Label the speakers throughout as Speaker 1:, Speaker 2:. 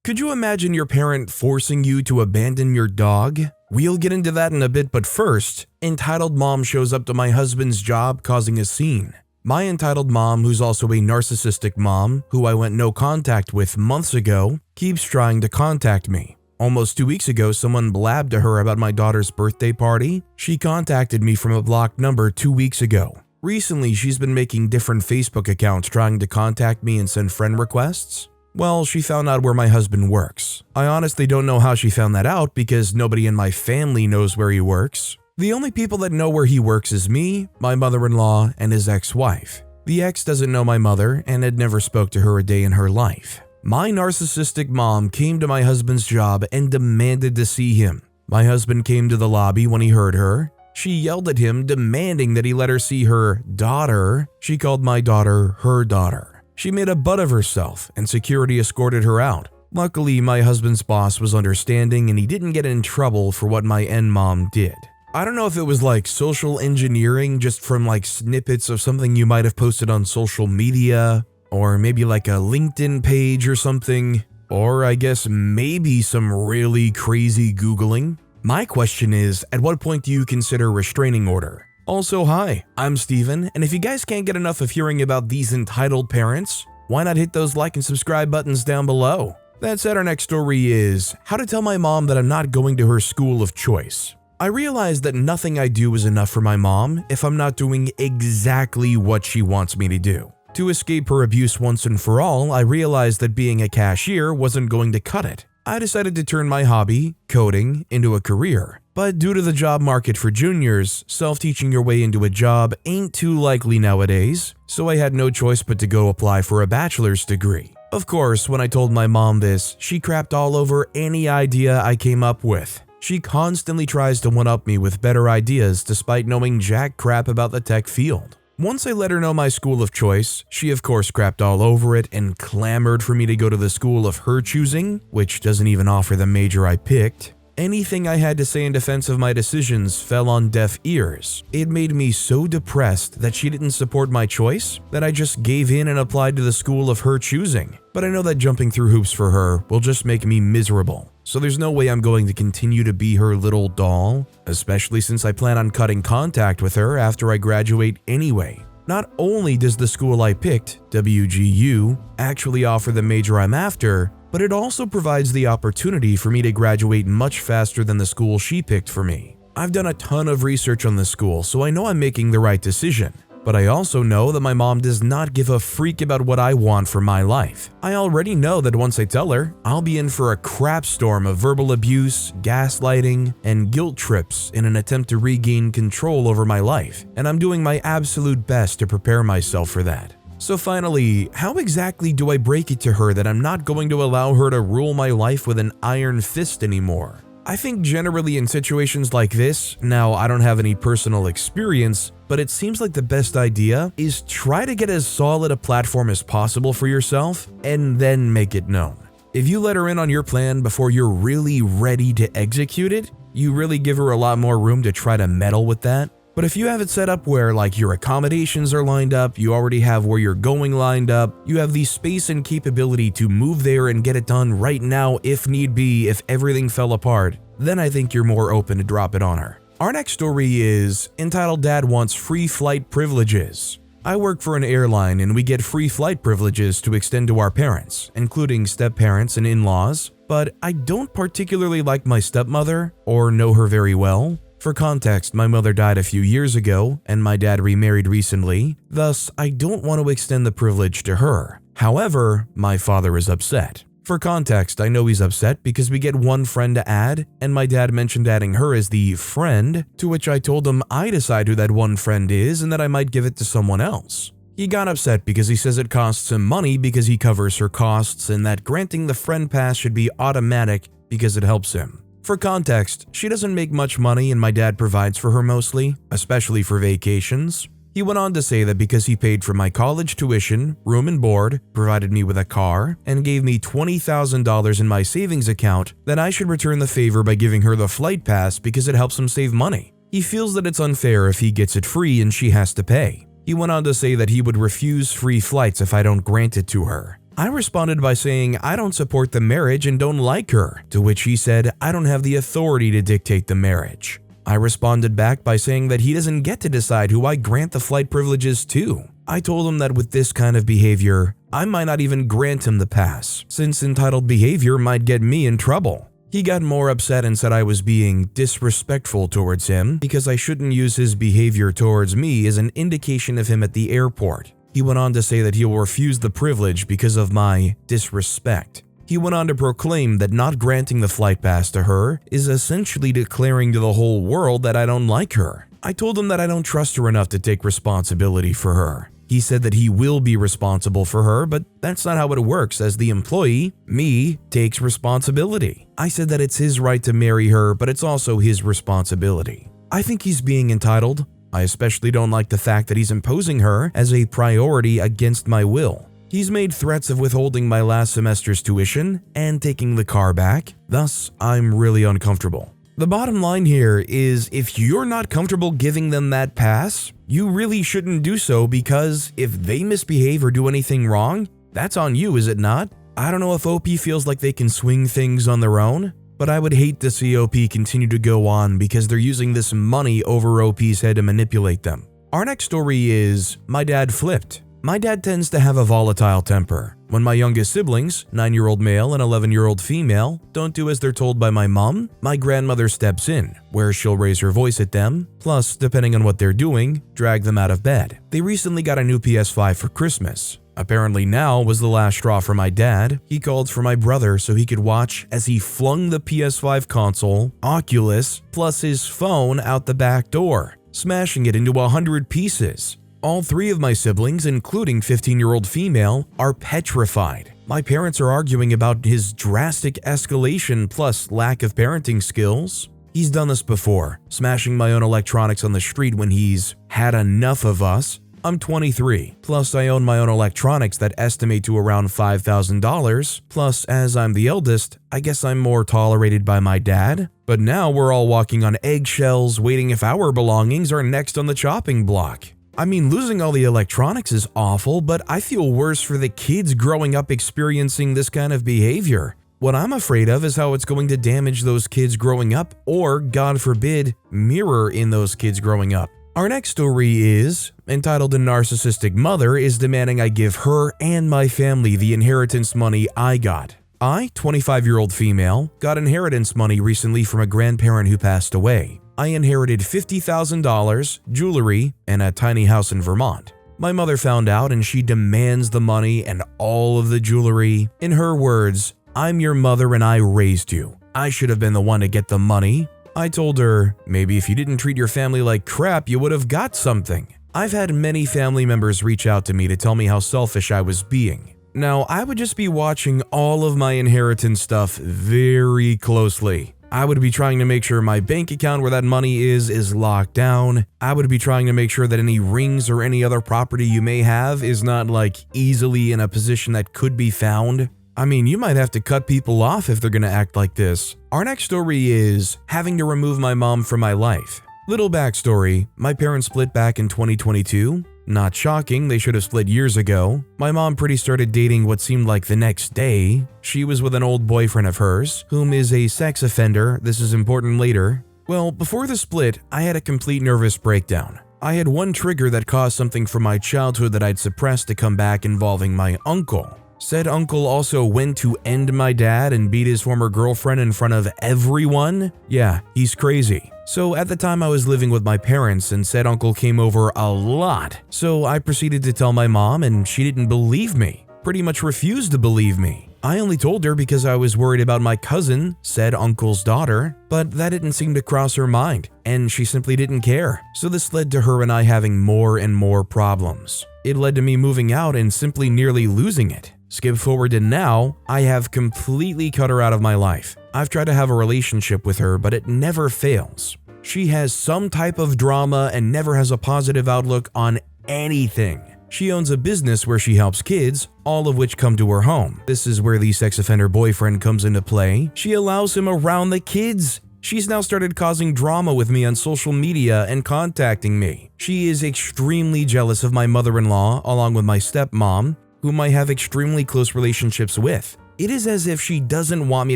Speaker 1: Could you imagine your parent forcing you to abandon your dog? We'll get into that in a bit, but first, entitled mom shows up to my husband's job causing a scene. My entitled mom, who's also a narcissistic mom, who I went no contact with months ago, keeps trying to contact me. Almost 2 weeks ago, someone blabbed to her about my daughter's birthday party. She contacted me from a blocked number 2 weeks ago. Recently, she's been making different Facebook accounts trying to contact me and send friend requests. Well, she found out where my husband works. I honestly don't know how she found that out because nobody in my family knows where he works. The only people that know where he works is me, my mother-in-law, and his ex-wife. The ex doesn't know my mother and had never spoke to her a day in her life. My narcissistic mom came to my husband's job and demanded to see him. My husband came to the lobby when he heard her. She yelled at him, demanding that he let her see her daughter. She called my daughter her daughter. She made a butt of herself and security escorted her out. Luckily, my husband's boss was understanding and he didn't get in trouble for what my mom did. I don't know if it was like social engineering just from like snippets of something you might have posted on social media, or maybe like a LinkedIn page or something, or I guess maybe some really crazy Googling. My question is, at what point do you consider restraining order? Also, hi, I'm Steven, and if you guys can't get enough of hearing about these entitled parents, why not hit those like and subscribe buttons down below? That said, our next story is how to tell my mom that I'm not going to her school of choice. I realize that nothing I do is enough for my mom if I'm not doing exactly what she wants me to do. To escape her abuse once and for all, I realized that being a cashier wasn't going to cut it. I decided to turn my hobby, coding, into a career. But due to the job market for juniors, self-teaching your way into a job ain't too likely nowadays, so I had no choice but to go apply for a bachelor's degree. Of course, when I told my mom this, she crapped all over any idea I came up with. She constantly tries to one-up me with better ideas despite knowing jack crap about the tech field. Once I let her know my school of choice, she of course crapped all over it and clamored for me to go to the school of her choosing, which doesn't even offer the major I picked. Anything I had to say in defense of my decisions fell on deaf ears. It made me so depressed that she didn't support my choice that I just gave in and applied to the school of her choosing. But I know that jumping through hoops for her will just make me miserable. So there's no way I'm going to continue to be her little doll, especially since I plan on cutting contact with her after I graduate anyway. Not only does the school I picked, WGU, actually offer the major I'm after, but it also provides the opportunity for me to graduate much faster than the school she picked for me. I've done a ton of research on the school, so I know I'm making the right decision. But I also know that my mom does not give a freak about what I want for my life. I already know that once I tell her, I'll be in for a crap storm of verbal abuse, gaslighting, and guilt trips in an attempt to regain control over my life, and I'm doing my absolute best to prepare myself for that. So finally, how exactly do I break it to her that I'm not going to allow her to rule my life with an iron fist anymore? I think generally in situations like this, now I don't have any personal experience, but it seems like the best idea is try to get as solid a platform as possible for yourself and then make it known. If you let her in on your plan before you're really ready to execute it, you really give her a lot more room to try to meddle with that. But if you have it set up where like your accommodations are lined up, you already have where you're going lined up, you have the space and capability to move there and get it done right now if need be, if everything fell apart, then I think you're more open to drop it on her. Our next story is Entitled Dad Wants Free Flight Privileges. I work for an airline and we get free flight privileges to extend to our parents, including step-parents and in-laws, but I don't particularly like my stepmother or know her very well. For context, my mother died a few years ago and my dad remarried recently, thus I don't want to extend the privilege to her. However, my father is upset. For context, I know he's upset because we get one friend to add, and my dad mentioned adding her as the friend, to which I told him I decide who that one friend is and that I might give it to someone else. He got upset because he says it costs him money because he covers her costs and that granting the friend pass should be automatic because it helps him. For context, she doesn't make much money and my dad provides for her mostly, especially for vacations. He went on to say that because he paid for my college tuition, room and board, provided me with a car, and gave me $20,000 in my savings account, that I should return the favor by giving her the flight pass because it helps him save money. He feels that it's unfair if he gets it free and she has to pay. He went on to say that he would refuse free flights if I don't grant it to her. I responded by saying I don't support the marriage and don't like her, to which he said I don't have the authority to dictate the marriage. I responded back by saying that he doesn't get to decide who I grant the flight privileges to. I told him that with this kind of behavior, I might not even grant him the pass, since entitled behavior might get me in trouble. He got more upset and said I was being disrespectful towards him because I shouldn't use his behavior towards me as an indication of him at the airport. He went on to say that he will refuse the privilege because of my disrespect. He went on to proclaim that not granting the flight pass to her is essentially declaring to the whole world that I don't like her. I told him that I don't trust her enough to take responsibility for her. He said that he will be responsible for her, but that's not how it works, as the employee, me, takes responsibility. I said that it's his right to marry her, but it's also his responsibility. I think he's being entitled. I especially don't like the fact that he's imposing her as a priority against my will. He's made threats of withholding my last semester's tuition and taking the car back, thus I'm really uncomfortable. The bottom line here is if you're not comfortable giving them that pass, you really shouldn't do so, because if they misbehave or do anything wrong, that's on you, is it not? I don't know if OP feels like they can swing things on their own, but I would hate to see OP continue to go on because they're using this money over OP's head to manipulate them. Our next story is My Dad Flipped. My dad tends to have a volatile temper. When my youngest siblings, 9-year-old male and 11-year-old female, don't do as they're told by my mom, my grandmother steps in, where she'll raise her voice at them, plus, depending on what they're doing, drag them out of bed. They recently got a new PS5 for Christmas. Apparently now was the last straw for my dad. He called for my brother so he could watch as he flung the PS5 console, Oculus, plus his phone out the back door, smashing it into 100 pieces. All 3 of my siblings, including 15-year-old female, are petrified. My parents are arguing about his drastic escalation plus lack of parenting skills. He's done this before, smashing my own electronics on the street when he's had enough of us. I'm 23, plus I own my own electronics that estimate to around $5,000, plus as I'm the eldest, I guess I'm more tolerated by my dad. But now we're all walking on eggshells, waiting if our belongings are next on the chopping block. I mean, losing all the electronics is awful, but I feel worse for the kids growing up experiencing this kind of behavior. What I'm afraid of is how it's going to damage those kids growing up, or, God forbid, mirror in those kids growing up. Our next story is, Entitled and Narcissistic Mother is demanding I give her and my family the inheritance money I got. I, 25-year-old female, got inheritance money recently from a grandparent who passed away. I inherited $50,000, jewelry, and a tiny house in Vermont. My mother found out and she demands the money and all of the jewelry. In her words, "I'm your mother and I raised you. I should have been the one to get the money." I told her, maybe if you didn't treat your family like crap, you would have got something. I've had many family members reach out to me to tell me how selfish I was being. Now, I would just be watching all of my inheritance stuff very closely. I would be trying to make sure my bank account where that money is locked down. I would be trying to make sure that any rings or any other property you may have is not easily in a position that could be found. I mean, you might have to cut people off if they're gonna act like this. Our next story is having to remove my mom from my life. Little backstory, my parents split back in 2022. Not shocking, they should have split years ago. My mom pretty started dating what seemed like the next day. She was with an old boyfriend of hers, whom is a sex offender. This is important later. Well, before the split, I had a complete nervous breakdown. I had one trigger that caused something from my childhood that I'd suppressed to come back involving my uncle. Said uncle also went to end my dad and beat his former girlfriend in front of everyone. Yeah, he's crazy. So at the time I was living with my parents and said uncle came over a lot. So I proceeded to tell my mom and she didn't believe me. Pretty much refused to believe me. I only told her because I was worried about my cousin, said uncle's daughter, but that didn't seem to cross her mind and she simply didn't care. So this led to her and I having more and more problems. It led to me moving out and simply nearly losing it. Skip forward to now, I have completely cut her out of my life. I've tried to have a relationship with her, but it never fails. She has some type of drama and never has a positive outlook on anything. She owns a business where she helps kids, all of which come to her home. This is where the sex offender boyfriend comes into play. She allows him around the kids. She's now started causing drama with me on social media and contacting me. She is extremely jealous of my mother-in-law along with my stepmom. whom I have extremely close relationships with. It is as if she doesn't want me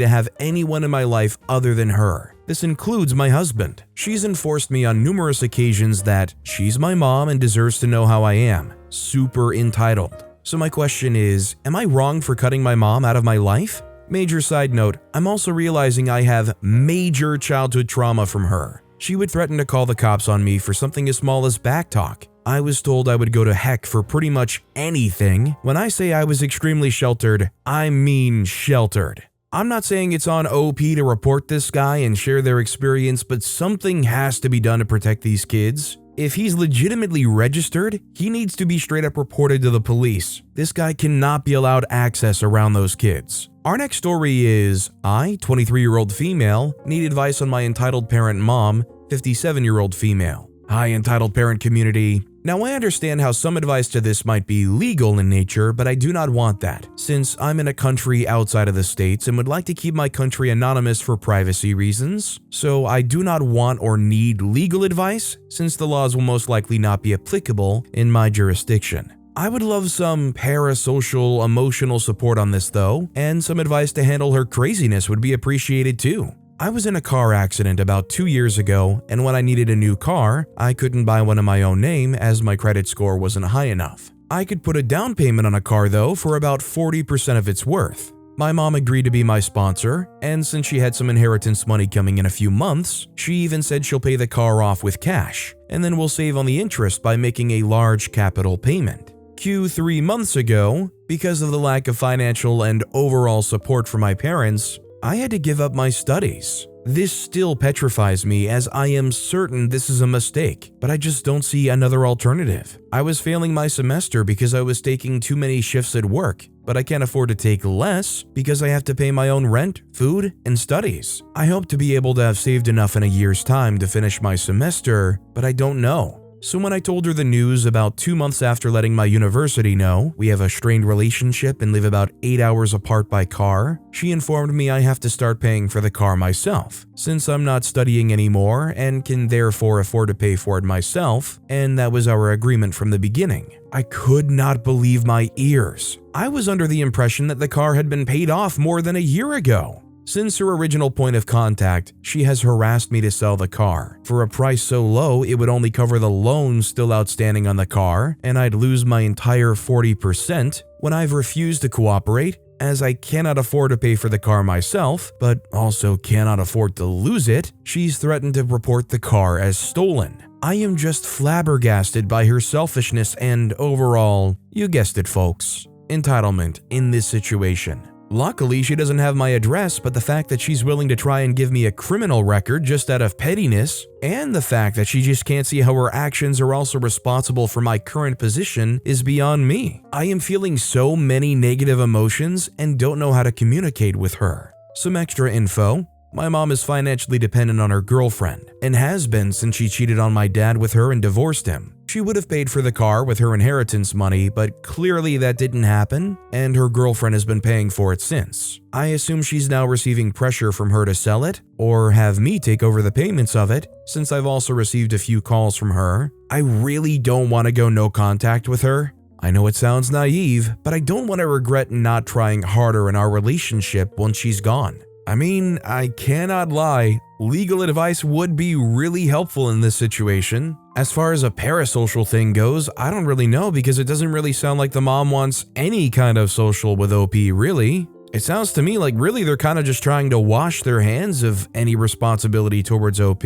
Speaker 1: to have anyone in my life other than her. This includes my husband. She's enforced me on numerous occasions that she's my mom and deserves to know how I am. Super entitled. So my question is, am I wrong for cutting my mom out of my life? Major side note, I'm also realizing I have major childhood trauma from her. She would threaten to call the cops on me for something as small as backtalk. I was told I would go to heck for pretty much anything. When I say I was extremely sheltered, I mean sheltered. I'm not saying it's on OP to report this guy and share their experience, but something has to be done to protect these kids. If he's legitimately registered, he needs to be straight up reported to the police. This guy cannot be allowed access around those kids. Our next story is, I, 23-year-old female, need advice on my entitled parent mom, 57-year-old female. Hi, entitled parent community. Now, I understand how some advice to this might be legal in nature, but I do not want that, since I'm in a country outside of the States and would like to keep my country anonymous for privacy reasons. So I do not want or need legal advice, since the laws will most likely not be applicable in my jurisdiction. I would love some parasocial emotional support on this though, and some advice to handle her craziness would be appreciated too. I was in a car accident about 2 years ago, and when I needed a new car, I couldn't buy one in my own name as my credit score wasn't high enough. I could put a down payment on a car though for about 40% of its worth. My mom agreed to be my sponsor, and since she had some inheritance money coming in a few months, she even said she'll pay the car off with cash, and then we'll save on the interest by making a large capital payment. 3 months ago, because of the lack of financial and overall support from my parents, I had to give up my studies. This still petrifies me as I am certain this is a mistake, but I just don't see another alternative. I was failing my semester because I was taking too many shifts at work, but I can't afford to take less because I have to pay my own rent, food, and studies. I hope to be able to have saved enough in a year's time to finish my semester, but I don't know. So when I told her the news about 2 months after letting my university know we have a strained relationship and live about 8 hours apart by car, she informed me I have to start paying for the car myself, since I'm not studying anymore and can therefore afford to pay for it myself, and that was our agreement from the beginning. I could not believe my ears. I was under the impression that the car had been paid off more than a year ago. Since her original point of contact, she has harassed me to sell the car. For a price so low, it would only cover the loan still outstanding on the car, and I'd lose my entire 40% when I've refused to cooperate, as I cannot afford to pay for the car myself, but also cannot afford to lose it. She's threatened to report the car as stolen. I am just flabbergasted by her selfishness and overall, you guessed it folks, entitlement in this situation. Luckily, she doesn't have my address, but the fact that she's willing to try and give me a criminal record just out of pettiness, and the fact that she just can't see how her actions are also responsible for my current position is beyond me. I am feeling so many negative emotions and don't know how to communicate with her. Some extra info. My mom is financially dependent on her girlfriend, and has been since she cheated on my dad with her and divorced him. She would have paid for the car with her inheritance money, but clearly that didn't happen, and her girlfriend has been paying for it since. I assume she's now receiving pressure from her to sell it, or have me take over the payments of it, since I've also received a few calls from her. I really don't want to go no contact with her. I know it sounds naive, but I don't want to regret not trying harder in our relationship once she's gone. I mean, I cannot lie, legal advice would be really helpful in this situation. As far as a parasocial thing goes, I don't really know because it doesn't really sound like the mom wants any kind of social with OP, really. It sounds to me like really they're kind of just trying to wash their hands of any responsibility towards OP.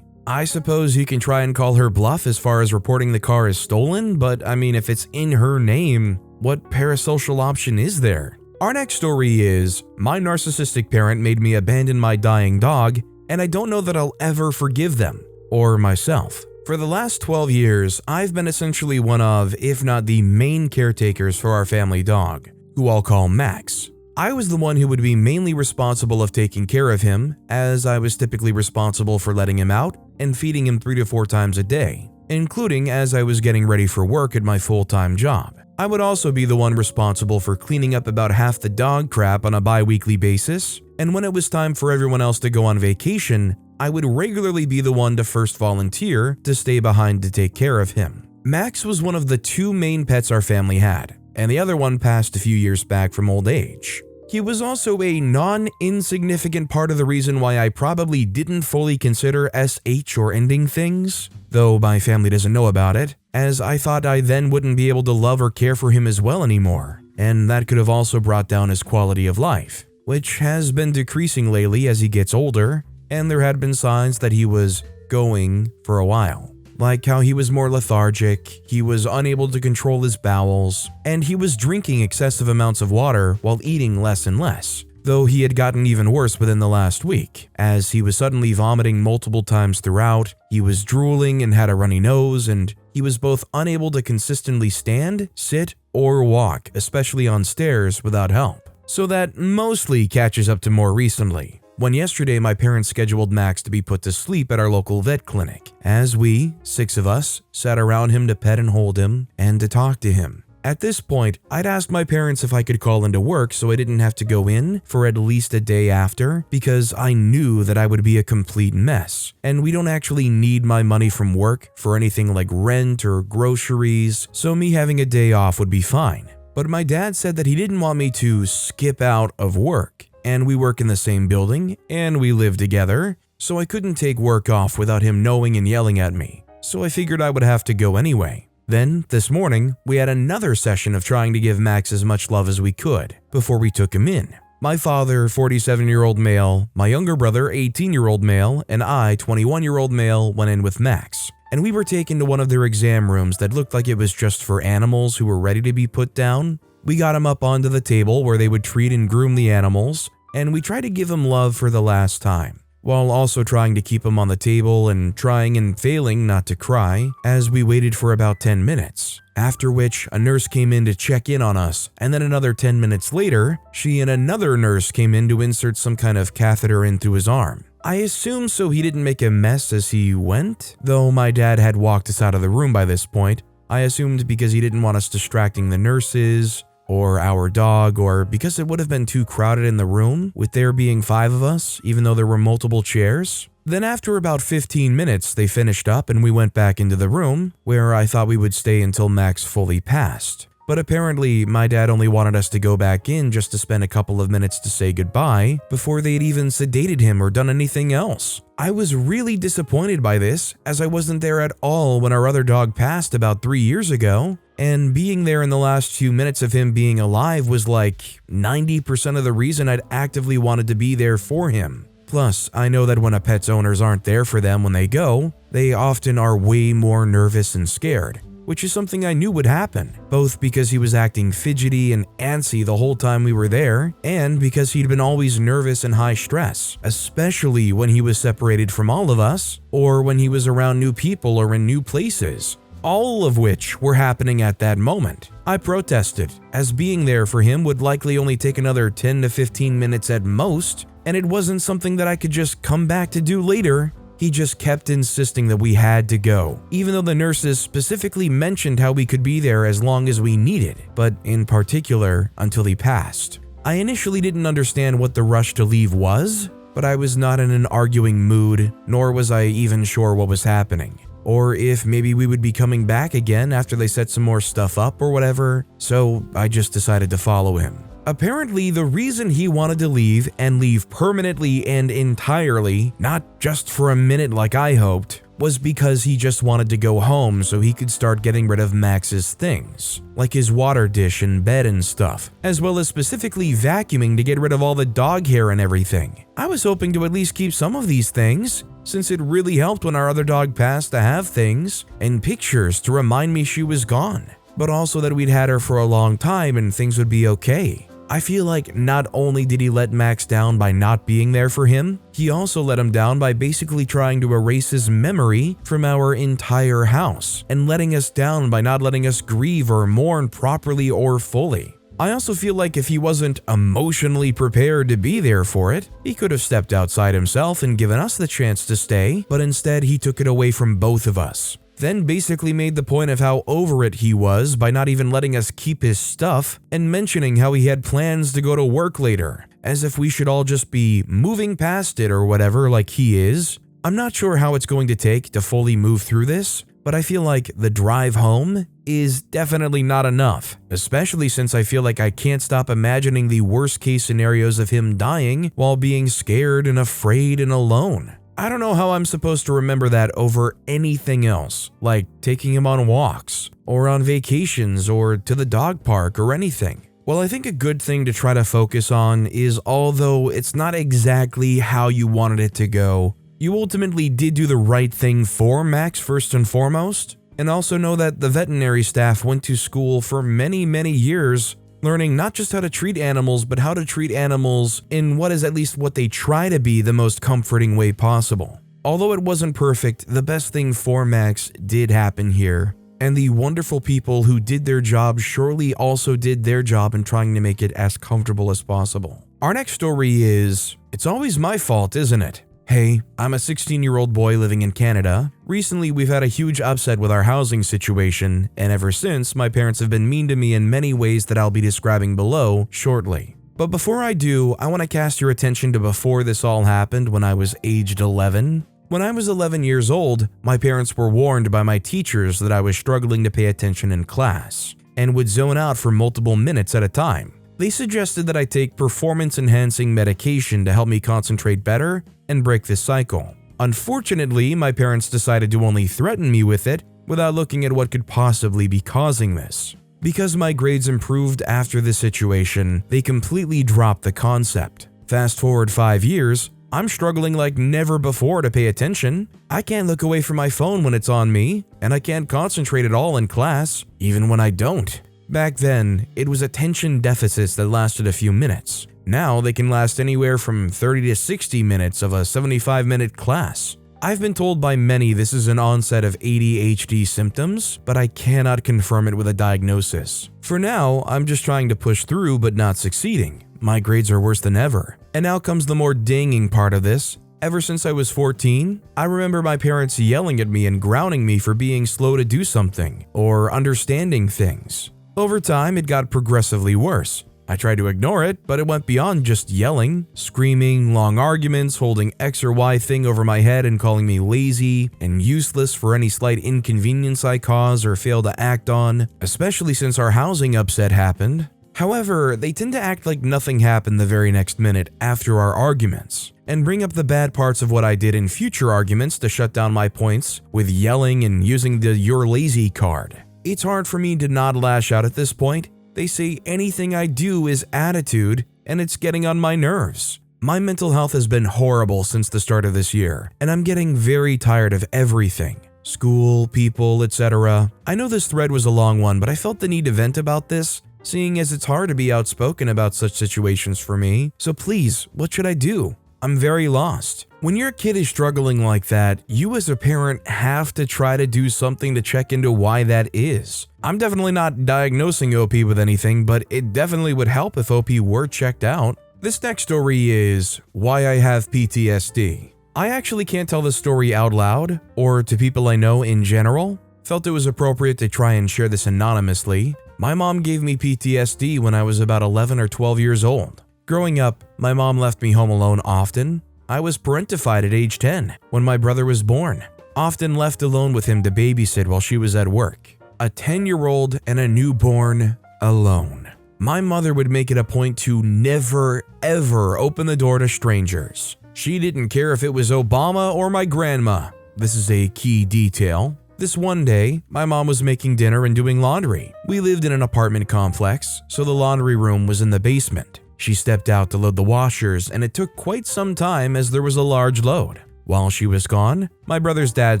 Speaker 1: I suppose you can try and call her bluff as far as reporting the car as stolen, but I mean, if it's in her name, what parasocial option is there? Our next story is, my narcissistic parent made me abandon my dying dog, and I don't know that I'll ever forgive them, or myself. For the last 12 years, I've been essentially one of, if not the main caretakers for our family dog, who I'll call Max. I was the one who would be mainly responsible of taking care of him, as I was typically responsible for letting him out and feeding him 3 to 4 times a day, including as I was getting ready for work at my full-time job. I would also be the one responsible for cleaning up about half the dog crap on a bi-weekly basis, and when it was time for everyone else to go on vacation, I would regularly be the one to first volunteer to stay behind to take care of him. Max was one of the 2 main pets our family had. and the other one passed a few years back from old age. He was also a non-insignificant part of the reason why I probably didn't fully consider SH or ending things, though my family doesn't know about it, as I thought I then wouldn't be able to love or care for him as well anymore, and that could have also brought down his quality of life, which has been decreasing lately as he gets older, and there had been signs that he was going for a while. Like how he was more lethargic, he was unable to control his bowels, and he was drinking excessive amounts of water while eating less and less, though he had gotten even worse within the last week, as he was suddenly vomiting multiple times throughout, he was drooling and had a runny nose, and he was both unable to consistently stand, sit, or walk, especially on stairs, without help. So that mostly catches up to more recently, when yesterday my parents scheduled Max to be put to sleep at our local vet clinic, as we, 6 of us, sat around him to pet and hold him and to talk to him. At this point, I'd asked my parents if I could call into work so I didn't have to go in for at least a day after, because I knew that I would be a complete mess, and we don't actually need my money from work for anything like rent or groceries, so me having a day off would be fine. But my dad said that he didn't want me to skip out of work, and we work in the same building, and we live together, so I couldn't take work off without him knowing and yelling at me, so I figured I would have to go anyway. Then, this morning, we had another session of trying to give Max as much love as we could before we took him in. My father, 47-year-old male, my younger brother, 18-year-old male, and I, 21-year-old male, went in with Max, and we were taken to one of their exam rooms that looked like it was just for animals who were ready to be put down. We got him up onto the table where they would treat and groom the animals, and we tried to give him love for the last time, while also trying to keep him on the table and trying and failing not to cry as we waited for about 10 minutes, after which a nurse came in to check in on us, and then another 10 minutes later, she and another nurse came in to insert some kind of catheter into his arm. I assume so he didn't make a mess as he went, though my dad had walked us out of the room by this point. I assumed because he didn't want us distracting the nurses, or our dog, or because it would have been too crowded in the room with there being 5 of us, even though there were multiple chairs. Then after about 15 minutes, they finished up and we went back into the room, where I thought we would stay until Max fully passed. But apparently, my dad only wanted us to go back in just to spend a couple of minutes to say goodbye before they'd even sedated him or done anything else. I was really disappointed by this, as I wasn't there at all when our other dog passed about 3 years ago, and being there in the last few minutes of him being alive was like 90% of the reason I'd actively wanted to be there for him. Plus, I know that when a pet's owners aren't there for them when they go, they often are way more nervous and scared, which is something I knew would happen, both because he was acting fidgety and antsy the whole time we were there, and because he'd been always nervous and high stress, especially when he was separated from all of us, or when he was around new people or in new places, all of which were happening at that moment. I protested, as being there for him would likely only take another 10 to 15 minutes at most, and it wasn't something that I could just come back to do later. He just kept insisting that we had to go, even though the nurses specifically mentioned how we could be there as long as we needed, but in particular, until he passed. I initially didn't understand what the rush to leave was, but I was not in an arguing mood, nor was I even sure what was happening, or if maybe we would be coming back again after they set some more stuff up or whatever, so I just decided to follow him. Apparently, the reason he wanted to leave, and leave permanently and entirely, not just for a minute like I hoped, was because he just wanted to go home so he could start getting rid of Max's things, like his water dish and bed and stuff, as well as specifically vacuuming to get rid of all the dog hair and everything. I was hoping to at least keep some of these things, since it really helped when our other dog passed to have things and pictures to remind me she was gone, but also that we'd had her for a long time and things would be okay. I feel like not only did he let Max down by not being there for him, he also let him down by basically trying to erase his memory from our entire house, and letting us down by not letting us grieve or mourn properly or fully. I also feel like if he wasn't emotionally prepared to be there for it, he could have stepped outside himself and given us the chance to stay, but instead he took it away from both of us. Then basically made the point of how over it he was by not even letting us keep his stuff, and mentioning how he had plans to go to work later, as if we should all just be moving past it or whatever like he is. I'm not sure how it's going to take to fully move through this, but I feel like the drive home is definitely not enough, especially since I feel like I can't stop imagining the worst case scenarios of him dying while being scared and afraid and alone. I don't know how I'm supposed to remember that over anything else, like taking him on walks, or on vacations, or to the dog park, or anything. Well, I think a good thing to try to focus on is, although it's not exactly how you wanted it to go, you ultimately did do the right thing for Max first and foremost, and also know that the veterinary staff went to school for many, many years learning not just how to treat animals, but how to treat animals in what is at least what they try to be the most comforting way possible. Although it wasn't perfect, the best thing for Max did happen here, and the wonderful people who did their job surely also did their job in trying to make it as comfortable as possible. Our next story is, it's always my fault, isn't it? Hey, I'm a 16-year-old boy living in Canada. Recently, we've had a huge upset with our housing situation, and ever since, my parents have been mean to me in many ways that I'll be describing below shortly. But before I do, I want to cast your attention to before this all happened when I was aged 11. When I was 11 years old, my parents were warned by my teachers that I was struggling to pay attention in class, and would zone out for multiple minutes at a time. They suggested that I take performance-enhancing medication to help me concentrate better and break this cycle. Unfortunately, my parents decided to only threaten me with it without looking at what could possibly be causing this. Because my grades improved after this situation, they completely dropped the concept. Fast forward 5 years, I'm struggling like never before to pay attention. I can't look away from my phone when it's on me, and I can't concentrate at all in class, even when I don't. Back then, it was attention deficits that lasted a few minutes. Now they can last anywhere from 30 to 60 minutes of a 75-minute class. I've been told by many this is an onset of ADHD symptoms, but I cannot confirm it with a diagnosis. For now, I'm just trying to push through but not succeeding. My grades are worse than ever. And now comes the more dinging part of this. Ever since I was 14, I remember my parents yelling at me and grounding me for being slow to do something or understanding things. Over time, it got progressively worse. I tried to ignore it, but it went beyond just yelling, screaming, long arguments, holding X or Y thing over my head and calling me lazy and useless for any slight inconvenience I cause or fail to act on, especially since our housing upset happened. However, they tend to act like nothing happened the very next minute after our arguments, and bring up the bad parts of what I did in future arguments to shut down my points with yelling and using the "you're lazy" card. It's hard for me to not lash out at this point. They say anything I do is attitude, and it's getting on my nerves. My mental health has been horrible since the start of this year, and I'm getting very tired of everything. School, people, etc. I know this thread was a long one, but I felt the need to vent about this, seeing as it's hard to be outspoken about such situations for me. So please, what should I do? I'm very lost. When your kid is struggling like that, you as a parent have to try to do something to check into why that is. I'm definitely not diagnosing OP with anything, but it definitely would help if OP were checked out. This next story is why I have PTSD. I actually can't tell this story out loud or to people I know in general. Felt it was appropriate to try and share this anonymously. My mom gave me PTSD when I was about 11 or 12 years old. Growing up, my mom left me home alone often. I was parentified at age 10 when my brother was born, often left alone with him to babysit while she was at work. A 10-year-old and a newborn alone. My mother would make it a point to never, ever open the door to strangers. She didn't care if it was Obama or my grandma. This is a key detail. This one day, my mom was making dinner and doing laundry. We lived in an apartment complex, so the laundry room was in the basement. She stepped out to load the washers, and it took quite some time as there was a large load. While she was gone, my brother's dad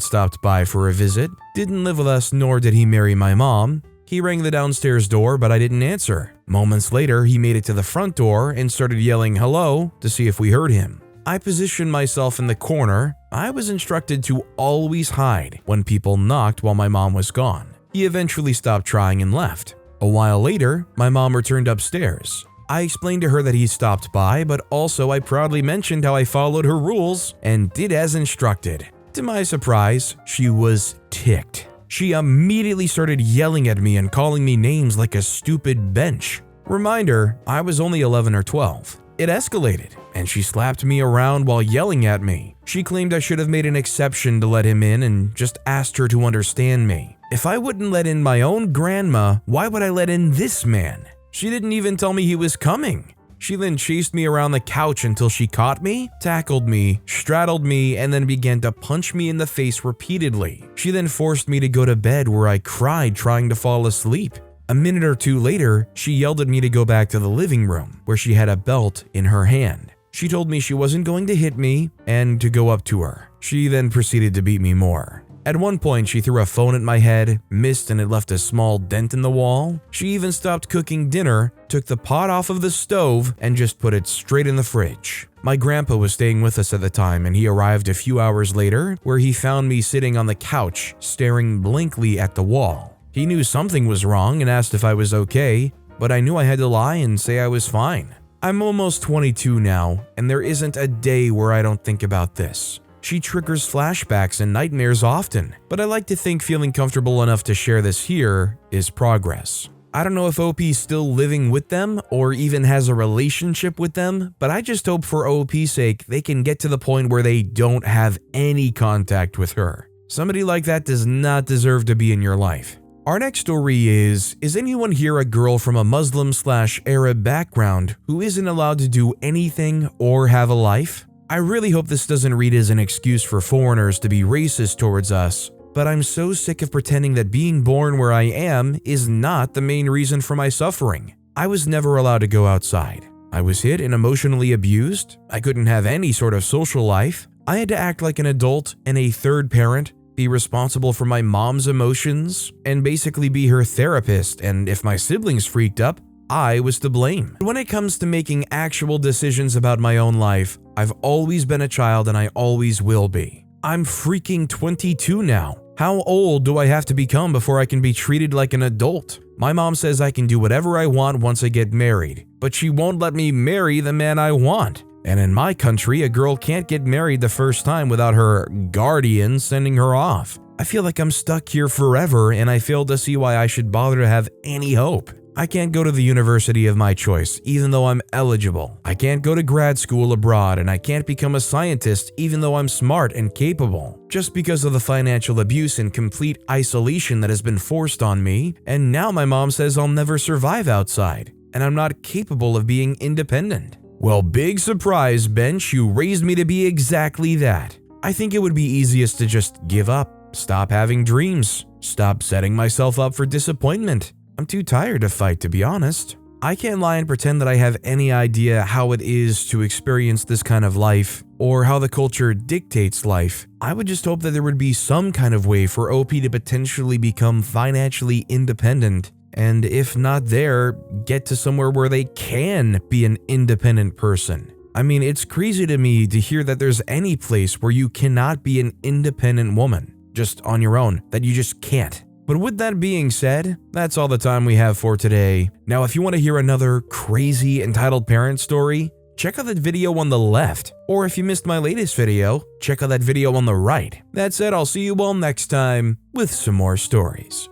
Speaker 1: stopped by for a visit. Didn't live with us, nor did he marry my mom. He rang the downstairs door, but I didn't answer. Moments later, he made it to the front door and started yelling hello to see if we heard him. I positioned myself in the corner. I was instructed to always hide when people knocked while my mom was gone. He eventually stopped trying and left. A while later, my mom returned upstairs. I explained to her that he stopped by, but also I proudly mentioned how I followed her rules and did as instructed. To my surprise, she was ticked. She immediately started yelling at me and calling me names like a stupid bench. Reminder, I was only 11 or 12. it escalated, and she slapped me around while yelling at me. She claimed I should have made an exception to let him in and just asked her to understand me. If I wouldn't let in my own grandma, why would I let in this man? She didn't even tell me he was coming. She then chased me around the couch until she caught me, tackled me, straddled me, and then began to punch me in the face repeatedly. She then forced me to go to bed where I cried trying to fall asleep. A minute or two later, she yelled at me to go back to the living room where she had a belt in her hand. She told me she wasn't going to hit me and to go up to her. She then proceeded to beat me more. At one point, she threw a phone at my head, missed, and it left a small dent in the wall. She even stopped cooking dinner, took the pot off of the stove, and just put it straight in the fridge. My grandpa was staying with us at the time, and he arrived a few hours later, where he found me sitting on the couch, staring blankly at the wall. He knew something was wrong and asked if I was okay, but I knew I had to lie and say I was fine. I'm almost 22 now, and there isn't a day where I don't think about this. She triggers flashbacks and nightmares often, but I like to think feeling comfortable enough to share this here is progress. I don't know if OP's still living with them or even has a relationship with them, but I just hope for OP's sake they can get to the point where they don't have any contact with her. Somebody like that does not deserve to be in your life. Our next story is anyone here a girl from a Muslim/Arab background who isn't allowed to do anything or have a life? I really hope this doesn't read as an excuse for foreigners to be racist towards us, but I'm so sick of pretending that being born where I am is not the main reason for my suffering. I was never allowed to go outside. I was hit and emotionally abused. I couldn't have any sort of social life. I had to act like an adult and a third parent, be responsible for my mom's emotions, and basically be her therapist, and if my siblings freaked up, I was to blame. When it comes to making actual decisions about my own life, I've always been a child and I always will be. I'm freaking 22 now. How old do I have to become before I can be treated like an adult? My mom says I can do whatever I want once I get married, but she won't let me marry the man I want. And in my country, a girl can't get married the first time without her guardian sending her off. I feel like I'm stuck here forever and I fail to see why I should bother to have any hope. I can't go to the university of my choice, even though I'm eligible. I can't go to grad school abroad, and I can't become a scientist, even though I'm smart and capable. Just because of the financial abuse and complete isolation that has been forced on me, and now my mom says I'll never survive outside, and I'm not capable of being independent. Well, big surprise, Bench, you raised me to be exactly that. I think it would be easiest to just give up, stop having dreams, stop setting myself up for disappointment. I'm too tired to fight, to be honest. I can't lie and pretend that I have any idea how it is to experience this kind of life, or how the culture dictates life. I would just hope that there would be some kind of way for OP to potentially become financially independent, and if not there, get to somewhere where they can be an independent person. I mean, it's crazy to me to hear that there's any place where you cannot be an independent woman, just on your own, that you just can't. But with that being said, that's all the time we have for today. Now, if you want to hear another crazy entitled parent story, check out that video on the left. Or if you missed my latest video, check out that video on the right. That said, I'll see you all next time with some more stories.